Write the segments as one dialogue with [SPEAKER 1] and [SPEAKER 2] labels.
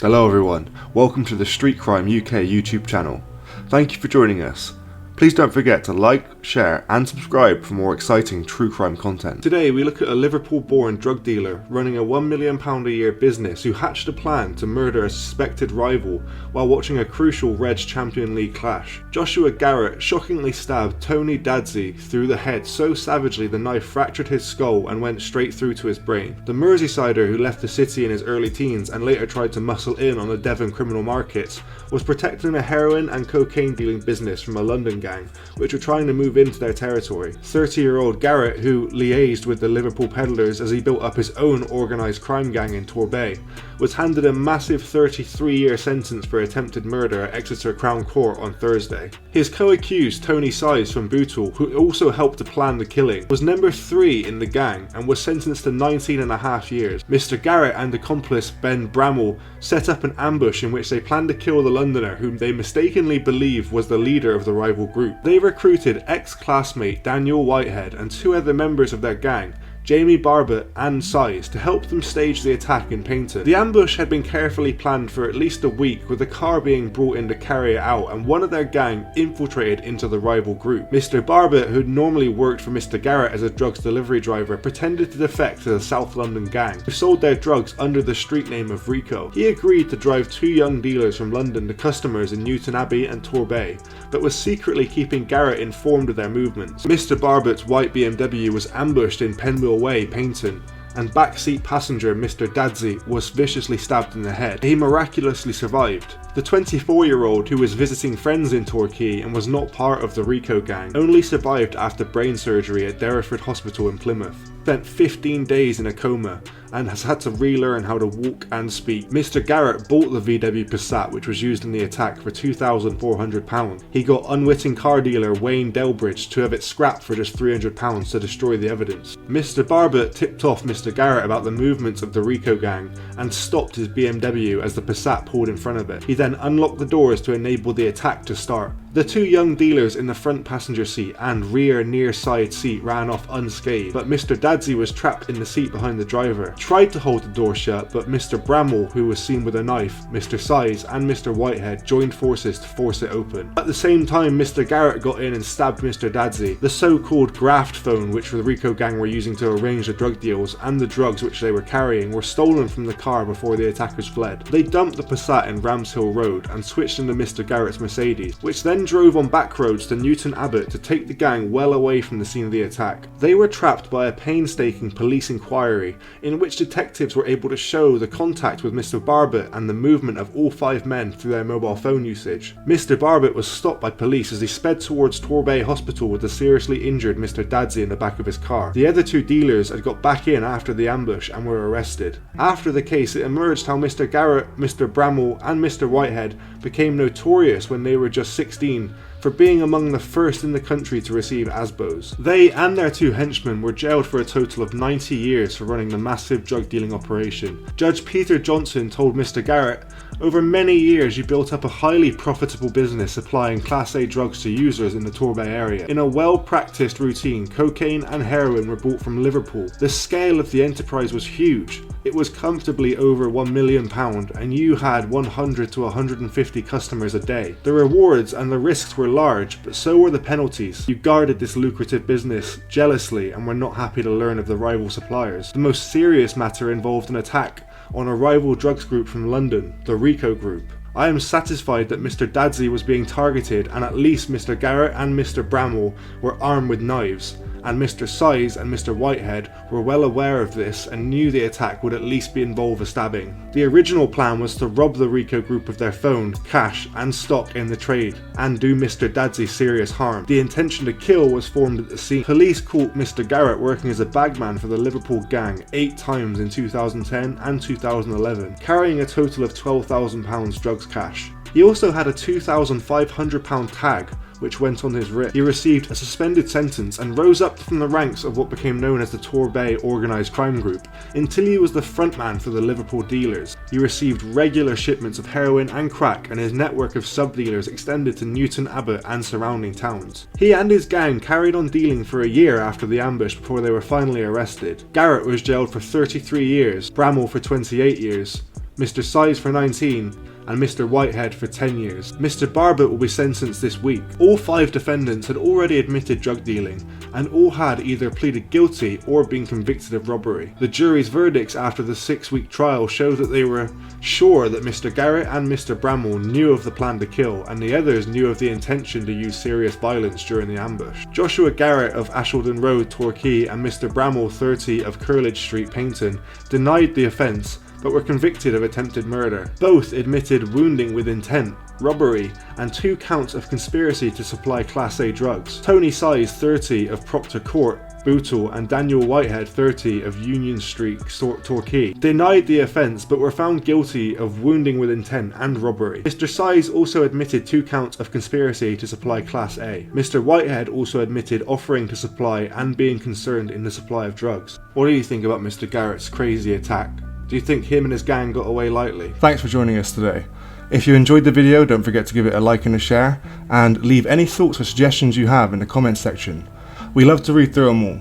[SPEAKER 1] Hello everyone, welcome to the Street Crime UK YouTube channel. Thank you for joining us. Please don't forget to like, share and subscribe for more exciting true crime content. Today we look at a Liverpool-born drug dealer running a £1 million a year business who hatched a plan to murder a suspected rival while watching a crucial Reg Champion League clash. Joshua Garrett shockingly stabbed Tony Dadzey through the head so savagely the knife fractured his skull and went straight through to his brain. The Merseysider who left the city in his early teens and later tried to muscle in on the Devon criminal markets was protecting a heroin and cocaine dealing business from a London gang, which were trying to move into their territory. 30-year-old Garrett, who liaised with the Liverpool peddlers as he built up his own organised crime gang in Torbay, was handed a massive 33-year sentence for attempted murder at Exeter Crown Court on Thursday. His co-accused, Tony Size from Bootle, who also helped to plan the killing, was number 3 in the gang and was sentenced to 19.5 years. Mr. Garrett and accomplice Ben Bramall set up an ambush in which they planned to kill the Londoner whom they mistakenly believed was the leader of the rival group. They recruited ex-classmate Daniel Whitehead and 2 other members of their gang, Jamie Barber and Size, to help them stage the attack in Paynton. The ambush had been carefully planned for at least a week, with a car being brought in to carry it out, and one of their gang infiltrated into the rival group. Mr. Barber, who normally worked for Mr. Garrett as a drugs delivery driver, pretended to defect to the South London gang, who sold their drugs under the street name of Rico. He agreed to drive 2 young dealers from London to customers in Newton Abbey and Torbay, but was secretly keeping Garrett informed of their movements. Mr. Barber's white BMW was ambushed in Penwell Way, Paynton, and backseat passenger Mr. Dadzey was viciously stabbed in the head. He miraculously survived. The 24-year-old, who was visiting friends in Torquay and was not part of the Rico gang, only survived after brain surgery at Derriford Hospital in Plymouth. Spent 15 days in a coma and has had to relearn how to walk and speak. Mr. Garrett bought the VW Passat, which was used in the attack, for £2,400. He got unwitting car dealer Wayne Delbridge to have it scrapped for just £300 to destroy the evidence. Mr. Barber tipped off Mr. Garrett about the movements of the Rico gang and stopped his BMW as the Passat pulled in front of it. He then unlocked the doors to enable the attack to start. The 2 young dealers in the front passenger seat and rear near side seat ran off unscathed, but Mr. Dadzey was trapped in the seat behind the driver. Tried to hold the door shut, but Mr. Bramall, who was seen with a knife, Mr. Size and Mr. Whitehead joined forces to force it open. At the same time, Mr. Garrett got in and stabbed Mr. Dadzey. The so-called graft phone, which the Rico gang were using to arrange the drug deals, and the drugs which they were carrying, were stolen from the car before the attackers fled. They dumped the Passat in Ramshill Road and switched into Mr. Garrett's Mercedes, which then drove on back roads to Newton Abbot to take the gang well away from the scene of the attack. They were trapped by a painstaking police inquiry in which detectives were able to show the contact with Mr. Barber and the movement of all 5 men through their mobile phone usage. Mr. Barber was stopped by police as he sped towards Torbay Hospital with the seriously injured Mr. Dadzey in the back of his car. The other 2 dealers had got back in after the ambush and were arrested. After the case, it emerged how Mr. Garrett, Mr. Bramall and Mr. Whitehead became notorious when they were just 16 for being among the first in the country to receive ASBOs. They and their 2 henchmen were jailed for a total of 90 years for running the massive drug dealing operation. Judge Peter Johnson told Mr. Garrett, "Over many years you built up a highly profitable business supplying Class A drugs to users in the Torbay area. In a well-practiced routine, cocaine and heroin were bought from Liverpool. The scale of the enterprise was huge. It was comfortably over £1 million and you had 100 to 150 customers a day. The rewards and the risks were large, but so were the penalties. You guarded this lucrative business jealously and were not happy to learn of the rival suppliers. The most serious matter involved an attack on a rival drugs group from London, the Rico Group. I am satisfied that Mr. Dadzey was being targeted and at least Mr. Garrett and Mr. Bramall were armed with knives, and Mr. Size and Mr. Whitehead were well aware of this and knew the attack would at least involve a stabbing. The original plan was to rob the Rico Group of their phone, cash and stock in the trade and do Mr. Dadzey serious harm. The intention to kill was formed at the scene. Police caught Mr. Garrett working as a bagman for the Liverpool gang 8 times in 2010 and 2011, carrying a total of £12,000 drugs cash. He also had a £2,500 tag which went on his wrist. He received a suspended sentence and rose up from the ranks of what became known as the Torbay Organised Crime Group until he was the frontman for the Liverpool dealers. He received regular shipments of heroin and crack, and his network of sub-dealers extended to Newton Abbot and surrounding towns. He and his gang carried on dealing for a year after the ambush before they were finally arrested. Garrett was jailed for 33 years, Bramall for 28 years, Mr. Size for 19, and Mr. Whitehead for 10 years. Mr. Barber will be sentenced this week. All 5 defendants had already admitted drug dealing, and all had either pleaded guilty or been convicted of robbery. The jury's verdicts after the 6-week trial showed that they were sure that Mr. Garrett and Mr. Bramwell knew of the plan to kill, and the others knew of the intention to use serious violence during the ambush. Joshua Garrett of Asheldon Road, Torquay, and Mr. Bramwell, 30, of Curledge Street, Paignton, denied the offence, but were convicted of attempted murder. Both admitted wounding with intent, robbery, and 2 counts of conspiracy to supply Class A drugs. Tony Size, 30, of Proctor Court, Bootle, and Daniel Whitehead, 30, of Union Street, Torquay, denied the offence but were found guilty of wounding with intent and robbery. Mr. Size also admitted 2 counts of conspiracy to supply Class A. Mr. Whitehead also admitted offering to supply and being concerned in the supply of drugs. What do you think about Mr. Garrett's crazy attack? Do you think him and his gang got away lightly?
[SPEAKER 2] Thanks for joining us today. If you enjoyed the video, don't forget to give it a like and a share, and leave any thoughts or suggestions you have in the comments section. We love to read through them all.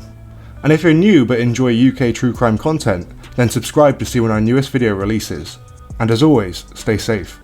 [SPEAKER 2] And if you're new but enjoy UK true crime content, then subscribe to see when our newest video releases. And as always, stay safe.